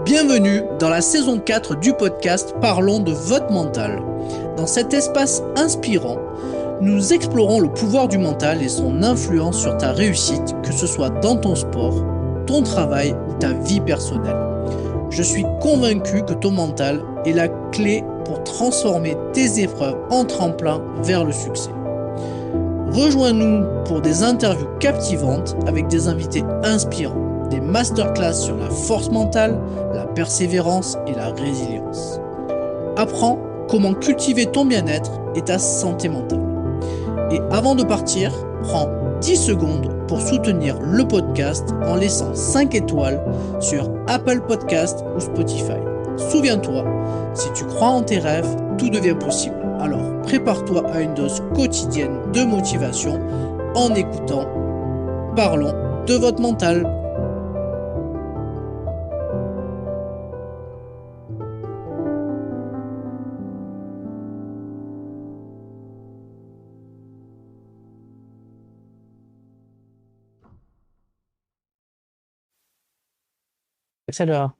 Bienvenue dans la saison 4 du podcast Parlons de votre mental. Dans cet espace inspirant, nous explorons le pouvoir du mental et son influence sur ta réussite, que ce soit dans ton sport, ton travail ou ta vie personnelle. Je suis convaincu que ton mental est la clé pour transformer tes épreuves en tremplin vers le succès. Rejoins-nous pour des interviews captivantes avec des invités inspirants, des masterclass sur la force mentale, la persévérance et la résilience. Apprends comment cultiver ton bien-être et ta santé mentale. Et avant de partir, prends 10 secondes pour soutenir le podcast en laissant 5 étoiles sur Apple Podcast ou Spotify. Souviens-toi, si tu crois en tes rêves, tout devient possible. Alors prépare-toi à une dose quotidienne de motivation en écoutant Parlons de votre mental.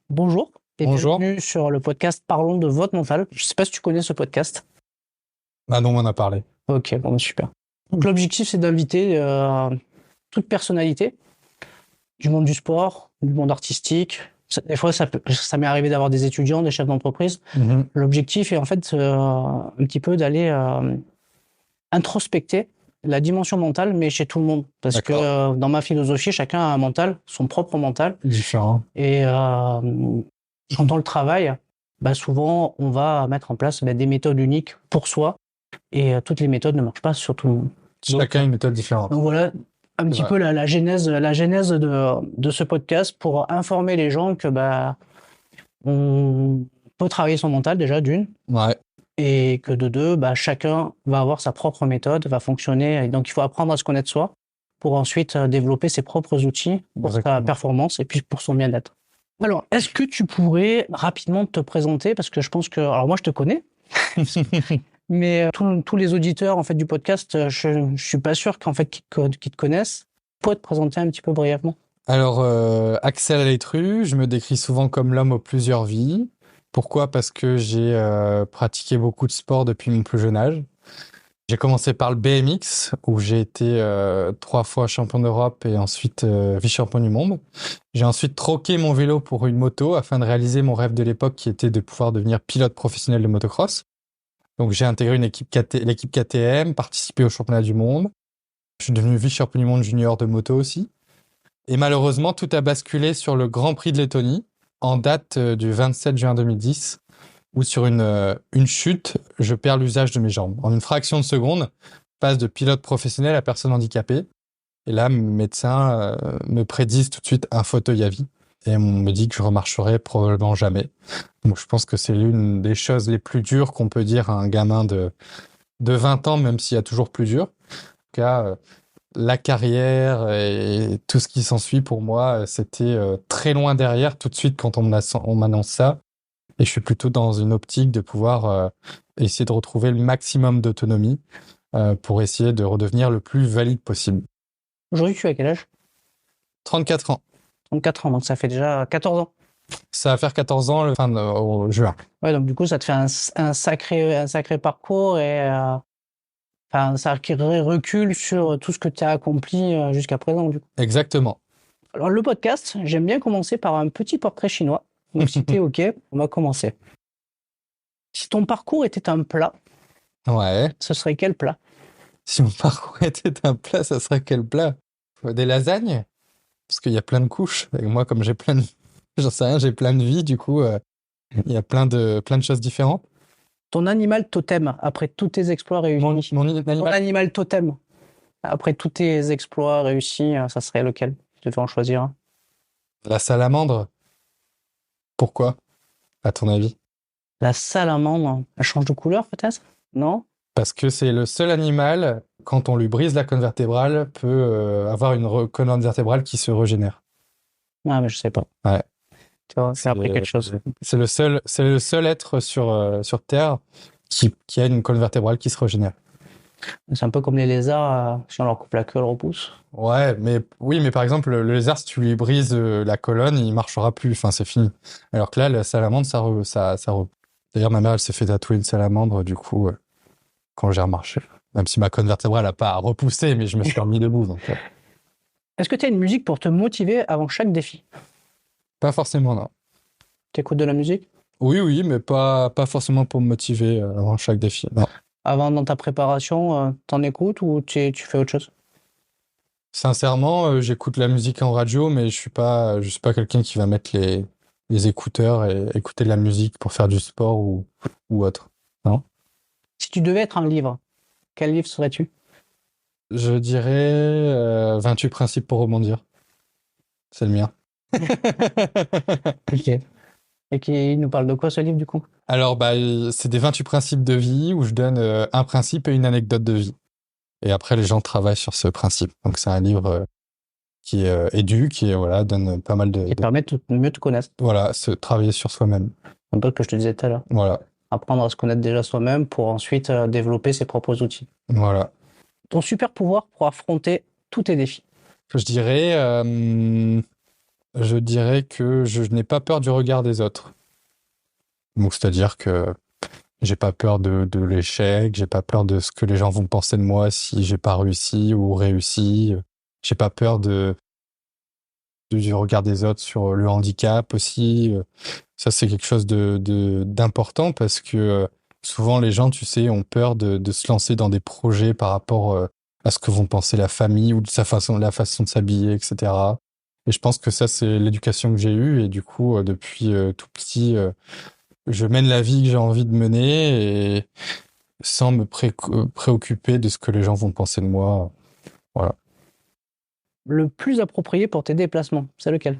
Bonjour et bienvenue sur le podcast Parlons de votre mental. Je ne sais pas si tu connais ce podcast. Ah non, on en a parlé. Ok, bon, super. Donc l'objectif, c'est d'inviter toute personnalité du monde du sport, du monde artistique. Des fois, ça m'est arrivé d'avoir des étudiants, des chefs d'entreprise. L'objectif est en fait un petit peu d'aller introspecter la dimension mentale, mais chez tout le monde. Parce que dans ma philosophie, chacun a un mental, son propre mental. Différent. Et quand on le travaille, souvent, on va mettre en place des méthodes uniques pour soi. Et toutes les méthodes ne marchent pas sur tout le monde. Chacun a une méthode différente. Donc voilà un petit peu la genèse de ce podcast pour informer les gens que on peut travailler son mental déjà d'une. Ouais. Et que de deux, chacun va avoir sa propre méthode, va fonctionner. Et donc, il faut apprendre à se connaître soi pour ensuite développer ses propres outils pour sa performance et puis pour son bien-être. Alors, est-ce que tu pourrais rapidement te présenter? Parce que je pense que... Alors, moi, je te connais. Mais tous les auditeurs en fait, du podcast, je suis pas sûr qu'ils te connaissent. Tu pourrais te présenter un petit peu brièvement? Alors, Axel Alétru, je me décris souvent comme l'homme aux plusieurs vies. Pourquoi? Parce que j'ai pratiqué beaucoup de sport depuis mon plus jeune âge. J'ai commencé par le BMX, où j'ai été 3 fois champion d'Europe et ensuite vice-champion du monde. J'ai ensuite troqué mon vélo pour une moto afin de réaliser mon rêve de l'époque qui était de pouvoir devenir pilote professionnel de motocross. Donc j'ai intégré l'équipe KTM, participé au championnat du monde. Je suis devenu vice-champion du monde junior de moto aussi. Et malheureusement, tout a basculé sur le Grand Prix de Lettonie, en date du 27 juin 2010, où sur une chute, je perds l'usage de mes jambes. En une fraction de seconde, je passe de pilote professionnel à personne handicapée. Et là, mes médecins me prédisent tout de suite un fauteuil à vie. Et on me dit que je remarcherai probablement jamais. Donc je pense que c'est l'une des choses les plus dures qu'on peut dire à un gamin de 20 ans, même s'il y a toujours plus dur. En tout cas, la carrière et tout ce qui s'ensuit pour moi, c'était très loin derrière tout de suite quand on m'annonce ça. Et je suis plutôt dans une optique de pouvoir essayer de retrouver le maximum d'autonomie pour essayer de redevenir le plus valide possible. Aujourd'hui, tu as quel âge? 34 ans. 34 ans, donc ça fait déjà 14 ans. Ça va faire 14 ans au juin. Ouais, donc du coup, ça te fait un sacré parcours et un sacré recul sur tout ce que tu as accompli jusqu'à présent. Du coup. Exactement. Alors, le podcast, j'aime bien commencer par un petit portrait chinois. Donc, si t'es OK, on va commencer. Si ton parcours était un plat, ce serait quel plat? Si mon parcours était un plat, ça serait quel plat? Des lasagnes? Parce qu'il y a plein de couches. Et moi, comme j'ai plein de... J'en sais rien, j'ai plein de vies, du coup, il y a plein de choses différentes. Ton animal totem, après tous tes exploits réussis. Ton animal totem, après tous tes exploits réussis, ça serait lequel? Tu devais en choisir un. La salamandre. Pourquoi, à ton avis? La salamandre, elle change de couleur peut-être? Non? Parce que c'est le seul animal, quand on lui brise la colonne vertébrale, peut avoir une colonne vertébrale qui se régénère. Ah, mais je sais pas. Ouais. Tu vois, c'est appris quelque chose. C'est le seul être sur Terre qui a une colonne vertébrale qui se régénère. C'est un peu comme les lézards, si on leur coupe la queue, elles repoussent. Ouais, mais oui, mais par exemple, le lézard, si tu lui brises la colonne, il marchera plus. Enfin, c'est fini. Alors que là, la salamandre, D'ailleurs, ma mère, elle s'est fait tatouer une salamandre, du coup, quand j'ai remarché. Même si ma colonne vertébrale n'a pas repoussé, mais je me suis remis debout. Donc, Est-ce que tu as une musique pour te motiver avant chaque défi? pas forcément, non. Tu écoutes de la musique? Oui, mais pas forcément pour me motiver avant chaque défi. Non. Avant, dans ta préparation, t'en écoutes ou tu fais autre chose? Sincèrement, j'écoute la musique en radio, mais je suis pas quelqu'un qui va mettre les écouteurs et écouter de la musique pour faire du sport ou autre. Non. Si tu devais être un livre, quel livre serais-tu? Je dirais 28 principes pour rebondir. C'est le mien. Ok. Et qui nous parle de quoi ce livre du coup? Alors, bah, c'est des 28 principes de vie où je donne un principe et une anecdote de vie. Et après, les gens travaillent sur ce principe. Donc, c'est un livre qui est éduque, qui voilà, donne pas mal Qui te permet de mieux te connaître. Voilà, se travailler sur soi-même. Un peu ce que je te disais tout à l'heure. Voilà, Apprendre à se connaître déjà soi-même pour ensuite développer ses propres outils. voilà. Ton super pouvoir pour affronter tous tes défis. Je dirais que je n'ai pas peur du regard des autres. Donc, c'est-à-dire que j'ai pas peur de l'échec, j'ai pas peur de ce que les gens vont penser de moi si j'ai pas réussi ou réussi. J'ai pas peur du regard des autres sur le handicap aussi. Ça, c'est quelque chose d'important parce que souvent les gens, tu sais, ont peur de se lancer dans des projets par rapport à ce que vont penser la famille ou de la façon de s'habiller, etc. Et je pense que ça, c'est l'éducation que j'ai eue et du coup, depuis tout petit, je mène la vie que j'ai envie de mener et sans me préoccuper de ce que les gens vont penser de moi. Voilà. Le plus approprié pour tes déplacements, c'est lequel?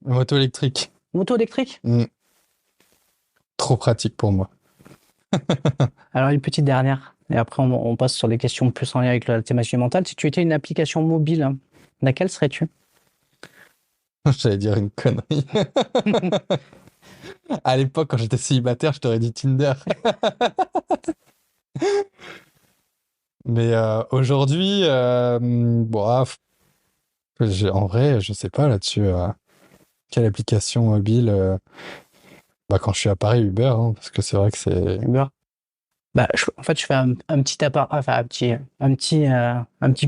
Moto électrique. Moto électrique? Trop pratique pour moi. Alors une petite dernière, et après on passe sur des questions plus en lien avec la thématique mentale. Si tu étais une application mobile, laquelle serais-tu? J'allais dire une connerie. À l'époque, quand j'étais célibataire, je t'aurais dit Tinder. Mais aujourd'hui, en vrai, je sais pas là-dessus. Quelle application mobile quand je suis à Paris, Uber, hein, parce que c'est vrai que c'est... Uber. En fait, je fais un petit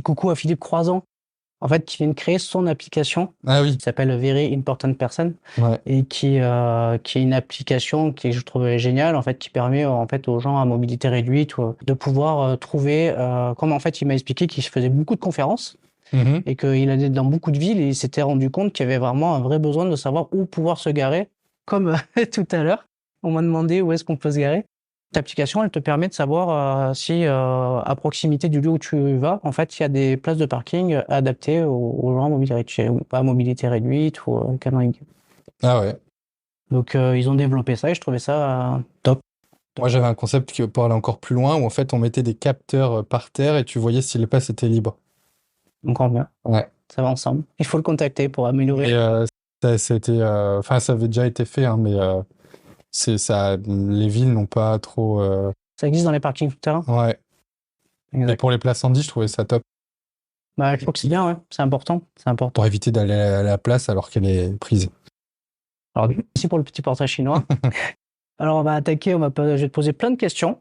coucou à Philippe Croizon, en fait, qui vient de créer son application. Ah oui. Qui s'appelle Very Important Person. Ouais. Et qui est une application qui je trouvais géniale, en fait, qui permet en fait aux gens à mobilité réduite de pouvoir trouver, comme en fait il m'a expliqué qu'il faisait beaucoup de conférences et qu'il allait dans beaucoup de villes et il s'était rendu compte qu'il y avait vraiment un vrai besoin de savoir où pouvoir se garer, comme tout à l'heure, on m'a demandé où est-ce qu'on peut se garer. Cette application, elle te permet de savoir si à proximité du lieu où tu vas, en fait, il y a des places de parking adaptées aux gens à mobilité réduite, ou pas à mobilité réduite ou canring. Ah ouais. Donc ils ont développé ça et je trouvais ça top. Moi j'avais un concept qui pour aller encore plus loin où en fait on mettait des capteurs par terre et tu voyais si les places étaient libres. Encore mieux. Ouais. Ça va ensemble. Il faut le contacter pour améliorer. Et ça avait déjà été fait, hein, mais les villes n'ont pas trop. Ça existe dans les parkings tout-terrain. Ouais. Exact. Et pour les places handy, je trouvais ça top. Bah, je trouve que c'est bien, ouais. C'est important. C'est important. Pour éviter d'aller à la place alors qu'elle est prise. Alors, merci pour le petit portrait chinois. Alors, on va attaquer. Je vais te poser plein de questions.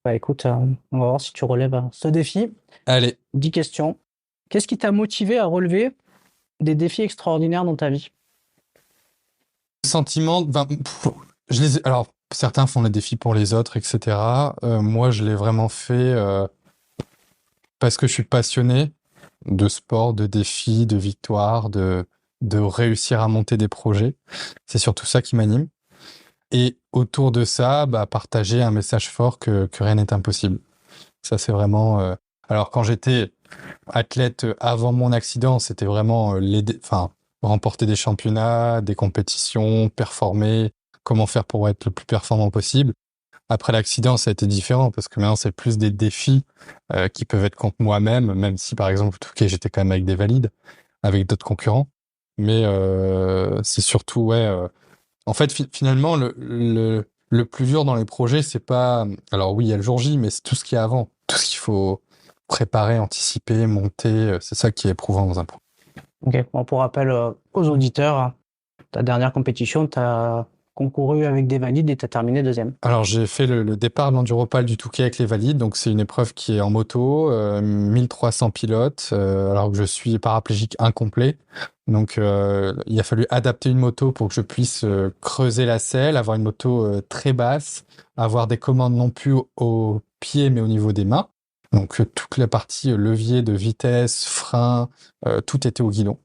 Bah, écoute, on va voir si tu relèves ce défi. Allez. 10 questions. Qu'est-ce qui t'a motivé à relever des défis extraordinaires dans ta vie? Sentiment. Alors, certains font les défis pour les autres, etc. Moi, je l'ai vraiment fait parce que je suis passionné de sport, de défis, de victoires, de réussir à monter des projets. C'est surtout ça qui m'anime. Et autour de ça, partager un message fort que rien n'est impossible. Ça, c'est vraiment... Alors, quand j'étais athlète avant mon accident, c'était vraiment remporter des championnats, des compétitions, performer, comment faire pour être le plus performant possible. Après l'accident, ça a été différent parce que maintenant, c'est plus des défis qui peuvent être contre moi-même, même si, par exemple, j'étais quand même avec des valides, avec d'autres concurrents. Mais c'est surtout, en fait, finalement, le plus dur dans les projets, c'est pas... Alors oui, il y a le jour J, mais c'est tout ce qu'il y a avant. tout ce qu'il faut préparer, anticiper, monter, c'est ça qui est éprouvant dans un pro. Ok, bon, pour rappel aux auditeurs, ta dernière compétition, tu as concouru avec des valides et tu as terminé deuxième. Alors, j'ai fait le départ de l'Enduropal du Touquet avec les valides. Donc, c'est une épreuve qui est en moto, 1300 pilotes, alors que je suis paraplégique incomplet. Donc, il a fallu adapter une moto pour que je puisse creuser la selle, avoir une moto très basse, avoir des commandes non plus au pied, mais au niveau des mains. Donc, toute la partie levier de vitesse, frein, tout était au guidon.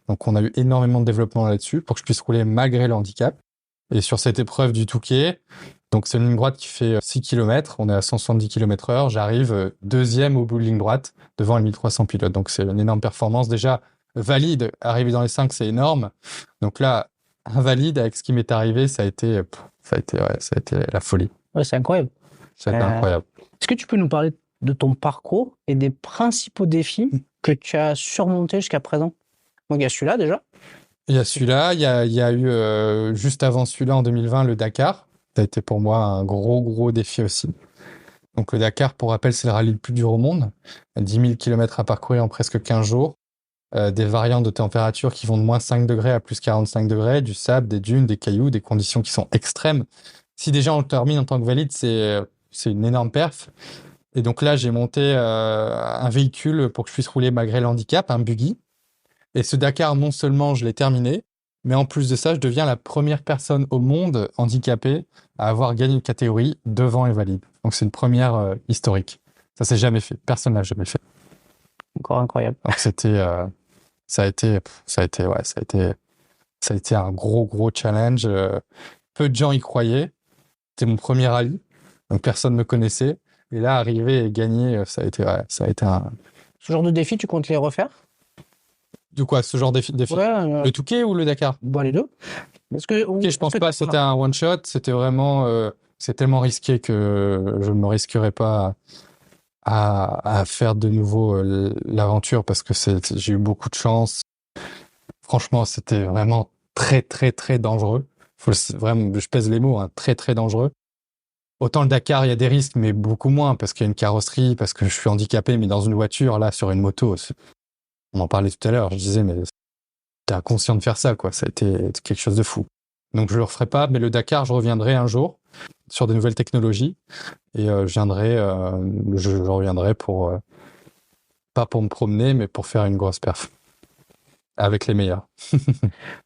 Donc, on a eu énormément de développement là-dessus pour que je puisse rouler malgré le handicap. Et sur cette épreuve du Touquet, donc c'est une ligne droite qui fait 6 km, on est à 170 km/h, j'arrive deuxième au bout de ligne droite devant les 1300 pilotes. Donc c'est une énorme performance. Déjà, valide, arriver dans les 5, c'est énorme. Donc là, invalide, avec ce qui m'est arrivé, ça a été la folie. Ouais, c'est incroyable. Ça a été incroyable. Est-ce que tu peux nous parler de ton parcours et des principaux défis que tu as surmontés jusqu'à présent? Donc il y a celui-là déjà. Il y a celui-là, il y a eu juste avant celui-là en 2020 le Dakar. Ça a été pour moi un gros défi aussi. Donc le Dakar, pour rappel, c'est le rallye le plus dur au monde. 10 000 km à parcourir en presque 15 jours. Des variantes de température qui vont de moins 5 degrés à plus 45 degrés, du sable, des dunes, des cailloux, des conditions qui sont extrêmes. Si déjà on le termine en tant que valide, c'est une énorme perf. Et donc là, j'ai monté un véhicule pour que je puisse rouler malgré le handicap, un buggy. Et ce Dakar, non seulement je l'ai terminé, mais en plus de ça, je deviens la première personne au monde handicapée à avoir gagné une catégorie devant les valides. Donc c'est une première historique. Ça s'est jamais fait. Personne l'a jamais fait. Encore incroyable. Donc ça a été un gros challenge. Peu de gens y croyaient. C'était mon premier rallye, donc personne ne me connaissait. Et là, arriver et gagner, ça a été un. Ce genre de défi, tu comptes les refaire? De quoi, ce genre de défi? Ouais, Le Touquet ou le Dakar? les deux. Okay, je pense pas que c'était un one shot. C'était vraiment, c'est tellement risqué que je ne me risquerais pas à faire de nouveau l'aventure parce que j'ai eu beaucoup de chance. Franchement, c'était vraiment très dangereux. Vraiment, je pèse les mots, hein, très dangereux. Autant le Dakar, il y a des risques, mais beaucoup moins parce qu'il y a une carrosserie, parce que je suis handicapé, mais dans une voiture, là, sur une moto, on en parlait tout à l'heure, je disais, mais t'es inconscient de faire ça, quoi. Ça a été quelque chose de fou. Donc je le referai pas, mais le Dakar, je reviendrai un jour sur de nouvelles technologies et je reviendrai pour pas pour me promener, mais pour faire une grosse perf avec les meilleurs.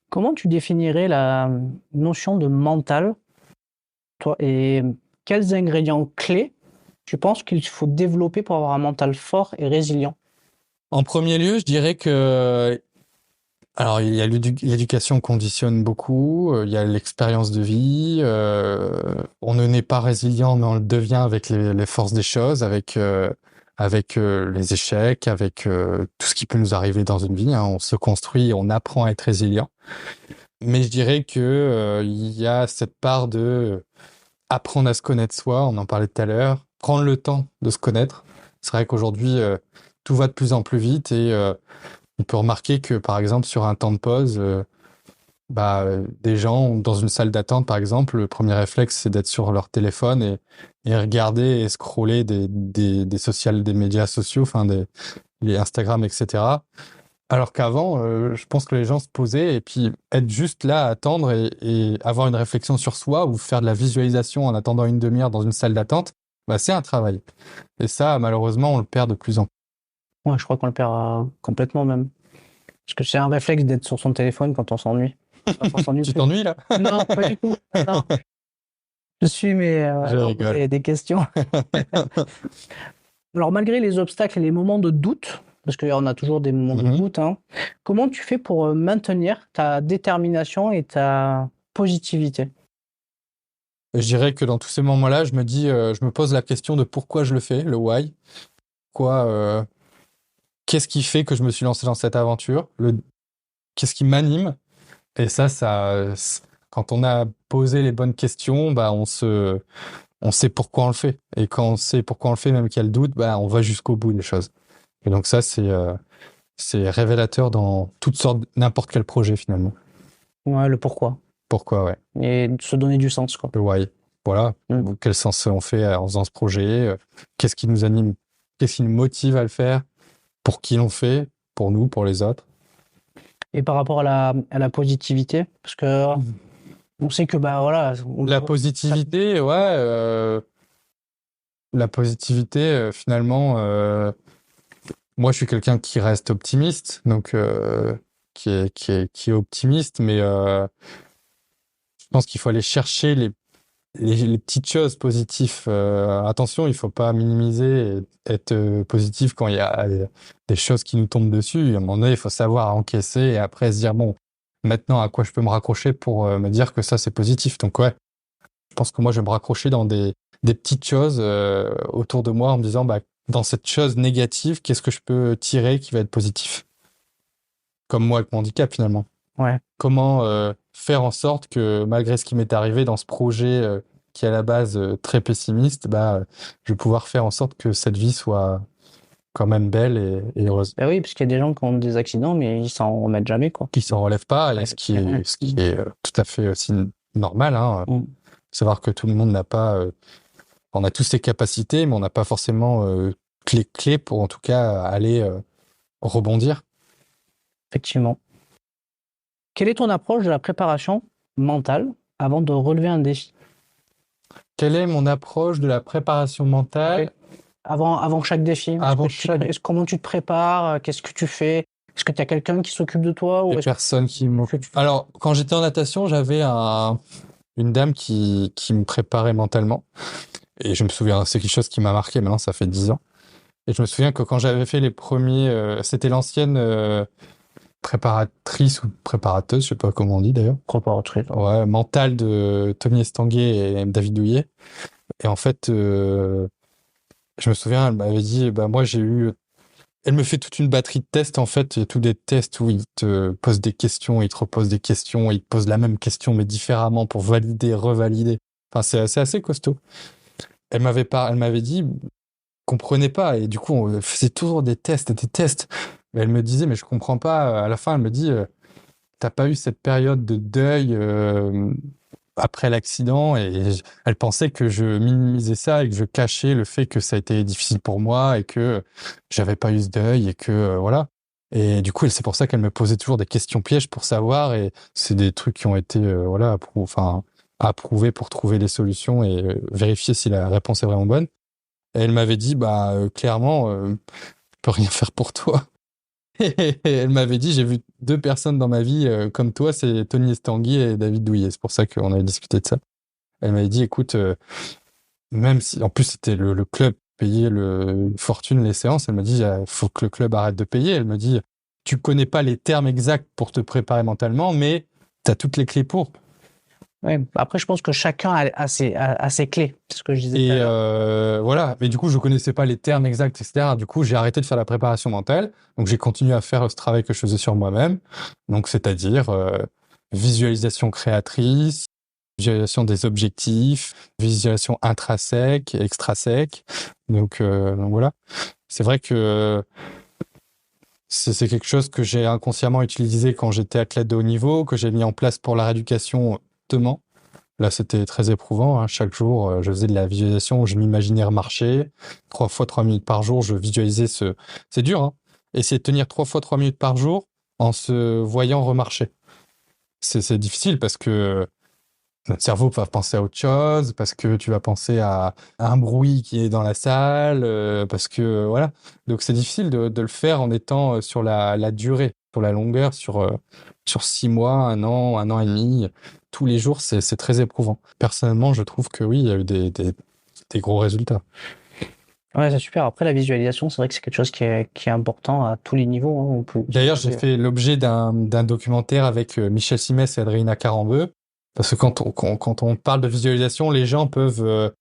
Comment tu définirais la notion de mental, toi, et quels ingrédients clés tu penses qu'il faut développer pour avoir un mental fort et résilient? En premier lieu, je dirais que alors il y a l'éducation conditionne beaucoup, il y a l'expérience de vie, on ne naît pas résilient, mais on le devient avec les forces des choses, avec les échecs, avec tout ce qui peut nous arriver dans une vie, hein. On se construit, on apprend à être résilient. Mais je dirais que il y a cette part de apprendre à se connaître soi, on en parlait tout à l'heure, prendre le temps de se connaître. C'est vrai qu'aujourd'hui, tout va de plus en plus vite et on peut remarquer que, par exemple, sur un temps de pause, des gens dans une salle d'attente, par exemple, le premier réflexe, c'est d'être sur leur téléphone et regarder et scroller des médias sociaux, enfin les Instagram, etc. Alors qu'avant, je pense que les gens se posaient et puis être juste là à attendre et avoir une réflexion sur soi ou faire de la visualisation en attendant une demi-heure dans une salle d'attente, c'est un travail. Et ça, malheureusement, on le perd de plus en plus. Ouais, je crois qu'on le perd complètement même. Parce que c'est un réflexe d'être sur son téléphone quand on s'ennuie. Tu t'ennuies là? Non, pas du tout. Non. Je suis, mais je rigole. il y a des questions. Alors, malgré les obstacles et les moments de doute, parce qu'on a toujours des moments de doute, hein, comment tu fais pour maintenir ta détermination et ta positivité? Je dirais que dans tous ces moments-là, je me pose la question de pourquoi je le fais, le why. Qu'est-ce qui fait que je me suis lancé dans cette aventure? Qu'est-ce qui m'anime? Et ça, quand on a posé les bonnes questions, on sait pourquoi on le fait. Et quand on sait pourquoi on le fait, même qu'il y a le doute, on va jusqu'au bout des choses. Et donc ça, c'est révélateur dans toutes sortes, n'importe quel projet finalement. Ouais, le pourquoi. Pourquoi, ouais. Et se donner du sens, quoi. Le why. Voilà. Quel sens on fait en faisant ce projet? Qu'est-ce qui nous anime qu'est-ce qui nous motive à le faire, pour qui l'on fait, pour nous, pour les autres. Et par rapport à la positivité, parce que on sait que voilà. La positivité, la positivité, finalement, moi je suis quelqu'un qui reste optimiste, donc qui est optimiste, mais je pense qu'il faut aller chercher les petites choses positives. Attention, il faut pas minimiser et être positif quand il y a des choses qui nous tombent dessus. À un moment donné, il faut savoir encaisser et après se dire, bon, maintenant, à quoi je peux me raccrocher pour me dire que ça, c'est positif. Donc ouais, je pense que moi, je vais me raccrocher dans des petites choses autour de moi en me disant, bah, dans cette chose négative, qu'est-ce que je peux tirer qui va être positif? Comme moi avec mon handicap, finalement. Ouais. Comment faire en sorte que, malgré ce qui m'est arrivé dans ce projet qui est à la base très pessimiste, je vais pouvoir faire en sorte que cette vie soit quand même belle et heureuse. Ben oui, parce qu'il y a des gens qui ont des accidents, mais ils s'en remettent jamais, quoi. Qui s'en relèvent pas, et ce qui est tout à fait aussi normal, hein. Savoir que tout le monde n'a pas... on a tous ces capacités, mais on n'a pas forcément les clés pour, en tout cas, aller rebondir. Effectivement. Quelle est ton approche de la préparation mentale avant de relever un défi? Quelle est mon approche de la préparation mentale? Avant chaque défi. Comment tu te prépares? Qu'est-ce que tu fais? Est-ce que tu as quelqu'un qui s'occupe de toi? Des personnes qui m'occupent. Alors, quand j'étais en natation, j'avais une dame qui me préparait mentalement. Et je me souviens, c'est quelque chose qui m'a marqué, maintenant ça fait 10 ans. Et je me souviens que quand j'avais fait les premiers... c'était l'ancienne préparatrice ou préparateuse, je sais pas comment on dit d'ailleurs. Préparatrice. Ouais, mentale de Tony Estanguet et David Douillet. Et en fait, je me souviens, elle m'avait dit, moi j'ai eu... Elle me fait toute une batterie de tests, en fait. Il y a tous des tests où il te pose des questions, il te repose des questions, il te pose la même question, mais différemment pour valider, revalider. Enfin, c'est assez costaud. Elle m'avait dit, comprenait pas, et du coup, on faisait toujours des tests. Mais elle me disait, mais je comprends pas. À la fin, elle me dit, t'as pas eu cette période de deuil après l'accident, et elle pensait que je minimisais ça et que je cachais le fait que ça a été difficile pour moi et que j'avais pas eu ce deuil et que voilà. Et du coup, c'est pour ça qu'elle me posait toujours des questions pièges pour savoir, et c'est des trucs qui ont été approuvés pour trouver les solutions et vérifier si la réponse est vraiment bonne. Et elle m'avait dit, clairement, je peux rien faire pour toi. Et elle m'avait dit, j'ai vu 2 personnes dans ma vie comme toi, c'est Tony Estanguet et David Douillet. C'est pour ça qu'on avait discuté de ça. Elle m'avait dit, écoute, même si, en plus c'était le club payait une fortune les séances, elle m'a dit, il faut que le club arrête de payer. Elle me dit, tu connais pas les termes exacts pour te préparer mentalement, mais tu as toutes les clés pour. Ouais. Après, je pense que chacun a ses clés. C'est ce que je disais. Et voilà. Mais du coup, je connaissais pas les termes exacts, etc. Du coup, j'ai arrêté de faire la préparation mentale. Donc, j'ai continué à faire ce travail que je faisais sur moi-même. Donc, c'est-à-dire visualisation créatrice, visualisation des objectifs, visualisation intrinsèque, extrinsèque. Donc voilà. C'est vrai que c'est quelque chose que j'ai inconsciemment utilisé quand j'étais athlète de haut niveau, que j'ai mis en place pour la rééducation demain. Là, c'était très éprouvant, hein. Chaque jour, je faisais de la visualisation où je m'imaginais remarcher. 3 fois 3 minutes par jour, je visualisais C'est dur, hein. Essayer de tenir 3 fois 3 minutes par jour en se voyant remarcher. C'est difficile parce que notre cerveau va penser à autre chose, parce que tu vas penser à un bruit qui est dans la salle, parce que voilà. Donc c'est difficile de le faire en étant sur la durée, sur la longueur, sur 6 mois, 1 an et demi. Tous les jours, c'est très éprouvant. Personnellement, je trouve que oui, il y a eu des gros résultats. Ouais, c'est super. Après, la visualisation, c'est vrai que c'est quelque chose qui est important à tous les niveaux, hein. D'ailleurs, j'ai fait l'objet d'un documentaire avec Michel Simès et Adrina Carambeu. Parce que quand on parle de visualisation, les gens peuvent...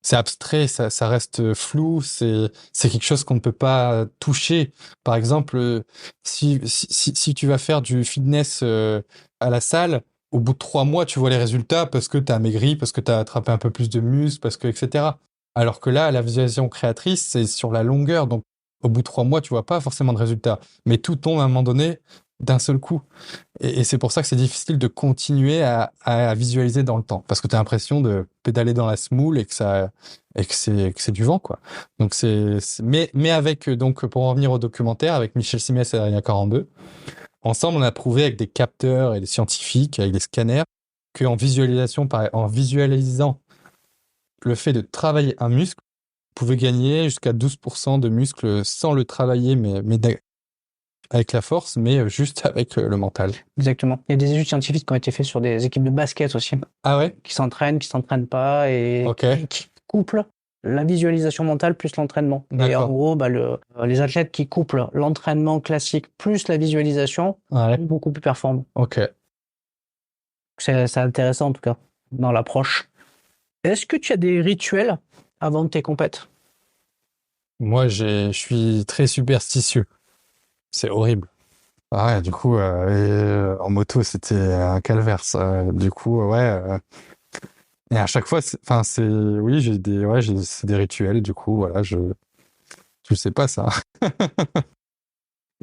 c'est abstrait, ça reste flou, c'est quelque chose qu'on ne peut pas toucher. Par exemple, si tu vas faire du fitness à la salle, au bout de 3 mois, tu vois les résultats parce que tu as maigri, parce que tu as attrapé un peu plus de muscles, parce que, etc. Alors que là, la visualisation créatrice, c'est sur la longueur. Donc, au bout de 3 mois, tu vois pas forcément de résultats. Mais tout tombe à un moment donné d'un seul coup. Et c'est pour ça que c'est difficile de continuer à visualiser dans le temps, parce que tu as l'impression de pédaler dans la semoule et que c'est du vent, quoi. Donc mais avec, donc, pour en revenir au documentaire, avec Michel Simès et Adrien Corambeu, ensemble, on a prouvé avec des capteurs et des scientifiques, avec des scanners, qu'en visualisation, en visualisant le fait de travailler un muscle, on pouvait gagner jusqu'à 12% de muscle sans le travailler, mais avec la force, mais juste avec le mental. Exactement. Il y a des études scientifiques qui ont été faites sur des équipes de basket aussi, Ah ouais? qui s'entraînent pas et Ok. qui couplent la visualisation mentale plus l'entraînement. Et en D'accord. gros, les athlètes qui couplent l'entraînement classique plus la visualisation Ouais. sont beaucoup plus performants. Ok. C'est intéressant en tout cas dans l'approche. Est-ce que tu as des rituels avant de tes compètes? Moi, je suis très superstitieux. C'est horrible. Ah ouais, du coup, en moto, c'était un calvaire, ça. Du coup, ouais. Et à chaque fois, enfin, oui, c'est des rituels. Du coup, voilà, je sais pas ça.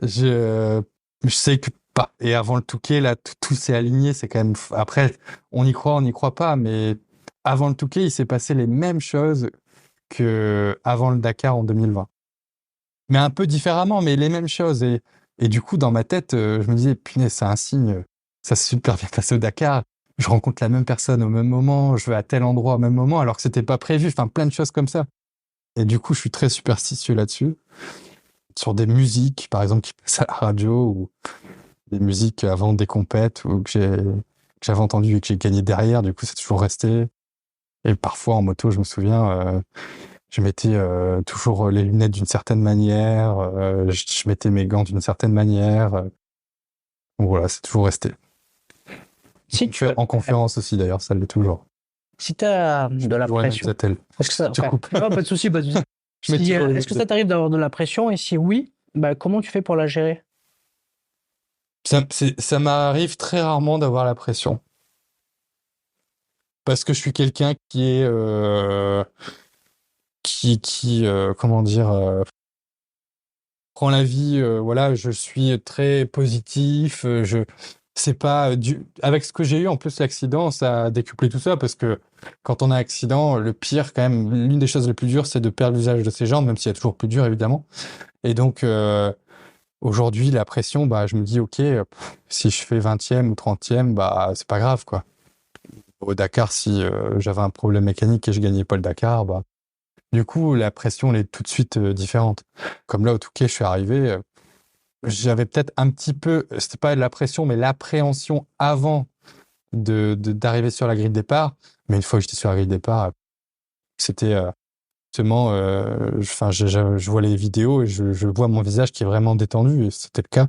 Je, je sais que pas. Et avant le Touquet, là, tout s'est aligné. C'est quand même. Après, on n'y croit pas, mais avant le Touquet, il s'est passé les mêmes choses que avant le Dakar en 2020. Mais un peu différemment, mais les mêmes choses. Et du coup, dans ma tête, je me disais, punaise, c'est un signe. Ça s'est super bien passé au Dakar. Je rencontre la même personne au même moment. Je vais à tel endroit au même moment, alors que c'était pas prévu. Enfin, plein de choses comme ça. Et du coup, je suis très superstitieux là-dessus. Sur des musiques, par exemple, qui passent à la radio, ou des musiques avant des compètes, ou que j'avais entendu et que j'ai gagné derrière. Du coup, c'est toujours resté. Et parfois, en moto, je me souviens, je mettais toujours les lunettes d'une certaine manière, je mettais mes gants d'une certaine manière. Donc voilà, c'est toujours resté. Si tu En conférence aussi, d'ailleurs, ça l'est toujours. Si tu as de la Toujours les mêmes pression, attelles. est-ce que ça, Je te coupe. non, pas de souci, pas de souci. Je mets toujours les mêmes Est-ce que ça t'arrive d'avoir de la pression et si oui, comment tu fais pour la gérer? Ça m'arrive très rarement d'avoir la pression. Parce que je suis quelqu'un qui est, comment dire, prend la vie, voilà, je suis très positif, c'est pas avec ce que j'ai eu, en plus, l'accident, ça a décuplé tout ça, parce que quand on a un accident, le pire, quand même, l'une des choses les plus dures, c'est de perdre l'usage de ses jambes, même s'il y a toujours plus dur, évidemment. Et donc, aujourd'hui, la pression, bah, je me dis, ok, si je fais 20e ou 30e, bah, c'est pas grave, quoi. Au Dakar, si j'avais un problème mécanique et je gagnais pas le Dakar, bah, du coup, la pression, elle est tout de suite différente. Comme là, au Touquet, je suis arrivé, j'avais peut-être un petit peu, c'était pas de la pression, mais l'appréhension avant d'arriver sur la grille de départ. Mais une fois que j'étais sur la grille de départ, c'était justement, enfin, je vois les vidéos et je vois mon visage qui est vraiment détendu, et c'était le cas.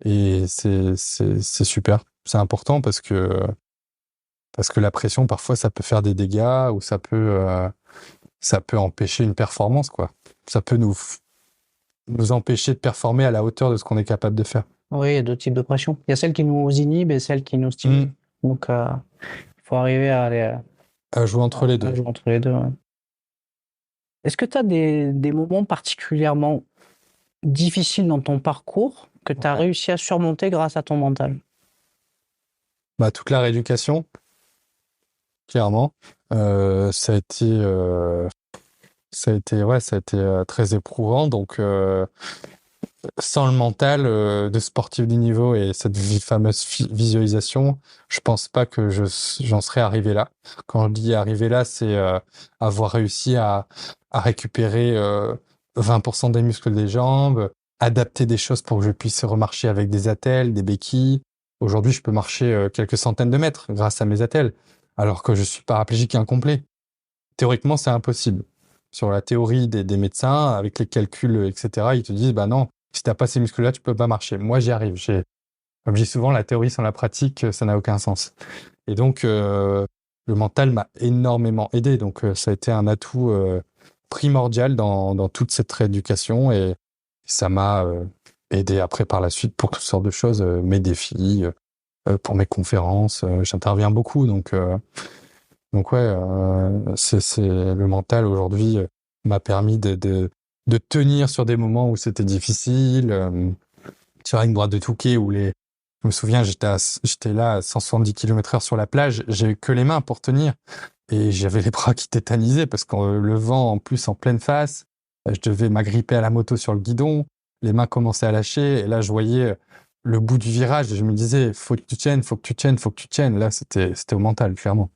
Et c'est super. C'est important parce que la pression, parfois, ça peut faire des dégâts, ou ça peut empêcher une performance, quoi. Ça peut nous empêcher de performer à la hauteur de ce qu'on est capable de faire. Oui, il y a deux types de pression. Il y a celle qui nous inhibe et celle qui nous stimule. Donc, il faut arriver à jouer entre les deux. À jouer entre les deux, ouais. Est-ce que tu as des moments particulièrement difficiles dans ton parcours que tu as réussi à surmonter grâce à ton mental? Bah, toute la rééducation, clairement. Ça a été très éprouvant. Donc, sans le mental de sportif de niveau et cette fameuse visualisation, je pense pas que j'en serais arrivé là. Quand je dis arrivé là, c'est avoir réussi à récupérer 20% des muscles des jambes, adapter des choses pour que je puisse remarcher avec des attelles, des béquilles. Aujourd'hui, je peux marcher quelques centaines de mètres grâce à mes attelles, alors que je suis paraplégique incomplet. Théoriquement, c'est impossible. Sur la théorie des médecins, avec les calculs, etc., ils te disent, bah non, si t'as pas ces muscles-là, tu peux pas marcher. Moi, j'y arrive. Comme je dis souvent, la théorie sans la pratique, ça n'a aucun sens. Et donc, le mental m'a énormément aidé. Donc, ça a été un atout primordial dans toute cette rééducation, et ça m'a aidé après par la suite pour toutes sortes de choses, mes défis, pour mes conférences. J'interviens beaucoup, donc ouais, c'est le mental aujourd'hui m'a permis de tenir sur des moments où c'était difficile. sur la ligne droite de Touquet je me souviens, j'étais là à 170 km/h sur la plage, j'ai eu que les mains pour tenir et j'avais les bras qui tétanisaient parce que le vent en plus en pleine face, je devais m'agripper à la moto sur le guidon, les mains commençaient à lâcher et là je voyais le bout du virage et je me disais faut que tu tiennes, faut que tu tiennes, faut que tu tiennes. Là c'était au mental clairement.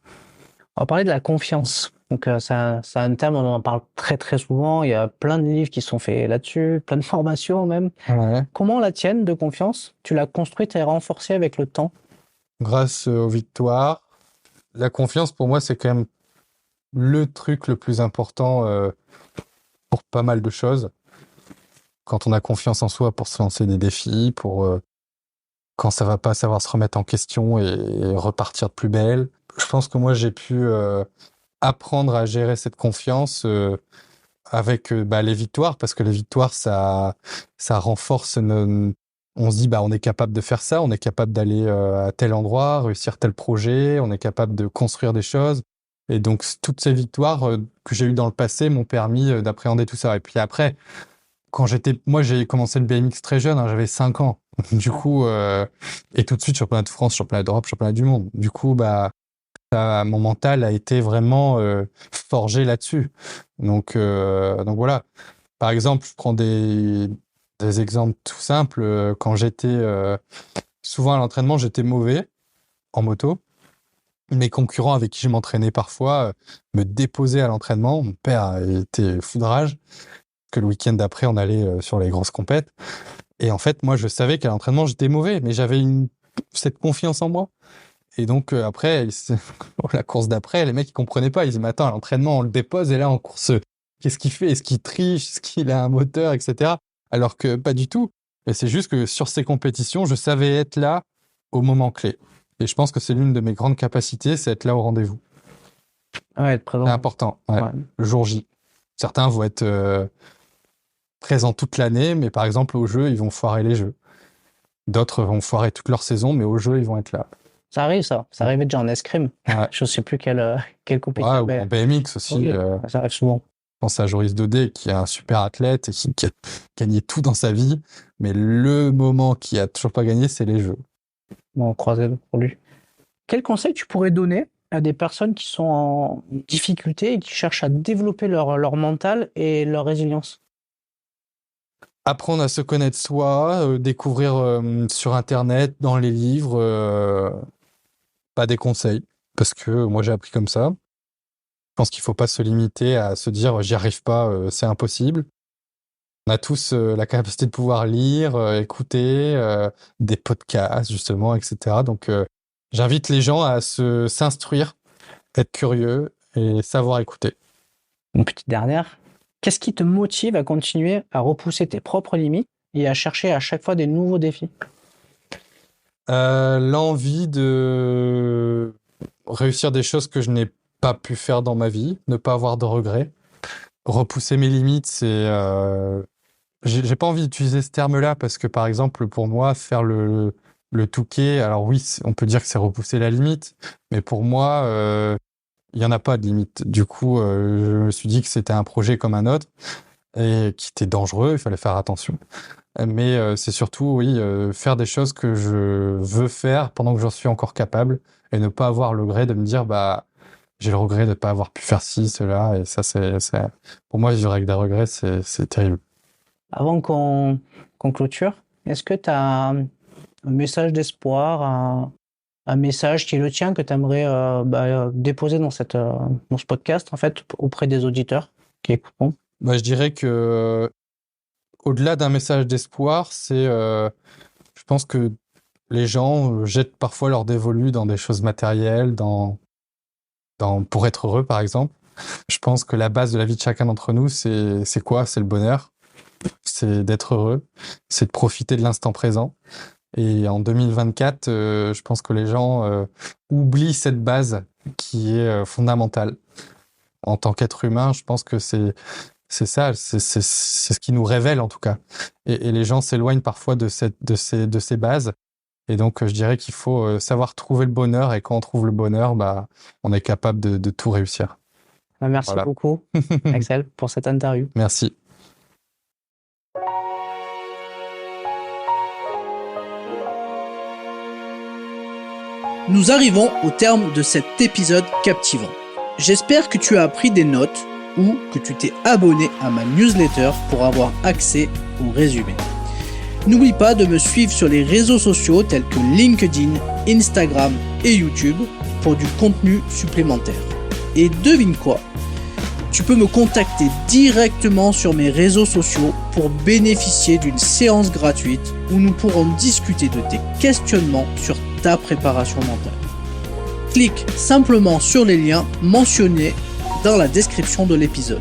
On va parler de la confiance. Donc, c'est un terme, on en parle très très souvent. Il y a plein de livres qui sont faits là-dessus, plein de formations même. Ouais. Comment la tienne de confiance, tu l'as construite et renforcée avec le temps? Grâce aux victoires. La confiance, pour moi, c'est quand même le truc le plus important pour pas mal de choses. Quand on a confiance en soi pour se lancer des défis, pour quand ça va pas savoir se remettre en question et repartir de plus belle. Je pense que moi, j'ai pu apprendre à gérer cette confiance avec les victoires, parce que les victoires, ça renforce on se dit, on est capable de faire ça, on est capable d'aller à tel endroit, réussir tel projet, on est capable de construire des choses. Et donc, toutes ces victoires que j'ai eues dans le passé m'ont permis d'appréhender tout ça. Et puis après, moi, j'ai commencé le BMX très jeune, hein, j'avais 5 ans. Du coup, et tout de suite, championnat de France, championnat d'Europe, championnat du monde. Du coup, mon mental a été vraiment forgé là-dessus. Donc voilà. Par exemple, je prends des exemples tout simples. Quand j'étais souvent à l'entraînement, j'étais mauvais en moto. Mes concurrents avec qui je m'entraînais parfois me déposaient à l'entraînement. Mon père était foudrage, que le week-end d'après, on allait sur les grosses compètes. Et en fait, moi, je savais qu'à l'entraînement, j'étais mauvais, mais j'avais cette confiance en moi. Et donc, après, la course d'après, les mecs, ils comprenaient pas. Ils disaient, mais attends, à l'entraînement, on le dépose, et là, en course, qu'est-ce qu'il fait? Est-ce qu'il triche? Est-ce qu'il a un moteur, etc. Alors que pas du tout. Et c'est juste que sur ces compétitions, je savais être là au moment clé. Et je pense que c'est l'une de mes grandes capacités, c'est être là au rendez-vous. Ouais, être présent. C'est important, ouais. Le jour J. Certains vont être présents toute l'année, mais par exemple, au jeu, ils vont foirer les jeux. D'autres vont foirer toute leur saison, mais au jeu, ils vont être là. Ça arrive, ça. Ça arrivait déjà en escrime. Ouais. Je sais plus quelle compétition. Ouais, ou en BMX aussi. Oui, ça arrive souvent. Je pense à Joris Daudet, qui est un super athlète et qui a gagné tout dans sa vie. Mais le moment qui a toujours pas gagné, c'est les jeux. Bon, croisé pour lui. Quel conseil tu pourrais donner à des personnes qui sont en difficulté et qui cherchent à développer leur mental et leur résilience? Apprendre à se connaître soi, découvrir sur Internet, dans les livres, pas des conseils. Parce que moi, j'ai appris comme ça. Je pense qu'il faut pas se limiter à se dire j'y arrive pas, c'est impossible. On a tous la capacité de pouvoir lire, écouter des podcasts justement, etc. Donc j'invite les gens à s'instruire, être curieux et savoir écouter. Une petite dernière. Qu'est-ce qui te motive à continuer à repousser tes propres limites et à chercher à chaque fois des nouveaux défis? L'envie de réussir des choses que je n'ai pas pu faire dans ma vie, ne pas avoir de regrets. Repousser mes limites, c'est... J'ai pas envie d'utiliser ce terme-là parce que, par exemple, pour moi, faire le Touquet, alors oui, on peut dire que c'est repousser la limite, mais pour moi, il y en a pas de limite. Du coup, je me suis dit que c'était un projet comme un autre et qui était dangereux, il fallait faire attention. Mais c'est surtout, oui, faire des choses que je veux faire pendant que j'en suis encore capable et ne pas avoir le regret de me dire, j'ai le regret de ne pas avoir pu faire ci, cela, et ça, pour moi, vivre avec des regrets, c'est terrible. Avant qu'on clôture, est-ce que tu as un message d'espoir, un message qui est le tien que tu aimerais déposer dans ce podcast, en fait, auprès des auditeurs qui écouteront? Je dirais que au-delà d'un message d'espoir, je pense que les gens jettent parfois leur dévolu dans des choses matérielles, pour être heureux, par exemple. Je pense que la base de la vie de chacun d'entre nous, c'est quoi? C'est le bonheur. C'est d'être heureux. C'est de profiter de l'instant présent. Et en 2024, je pense que les gens oublient cette base qui est fondamentale. En tant qu'être humain, je pense que c'est ça, c'est ce qui nous révèle en tout cas. Et les gens s'éloignent parfois de ces bases. Et donc, je dirais qu'il faut savoir trouver le bonheur. Et quand on trouve le bonheur, on est capable de tout réussir. Merci beaucoup, Axel, pour cette interview. Merci. Nous arrivons au terme de cet épisode captivant. J'espère que tu as pris des notes ou que tu t'es abonné à ma newsletter pour avoir accès au résumé. N'oublie pas de me suivre sur les réseaux sociaux tels que LinkedIn, Instagram et YouTube pour du contenu supplémentaire. Et devine quoi ? Tu peux me contacter directement sur mes réseaux sociaux pour bénéficier d'une séance gratuite où nous pourrons discuter de tes questionnements sur ta préparation mentale. Clique simplement sur les liens mentionnés dans la description de l'épisode.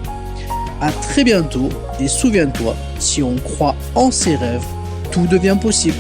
À très bientôt et souviens-toi, si on croit en ses rêves, tout devient possible.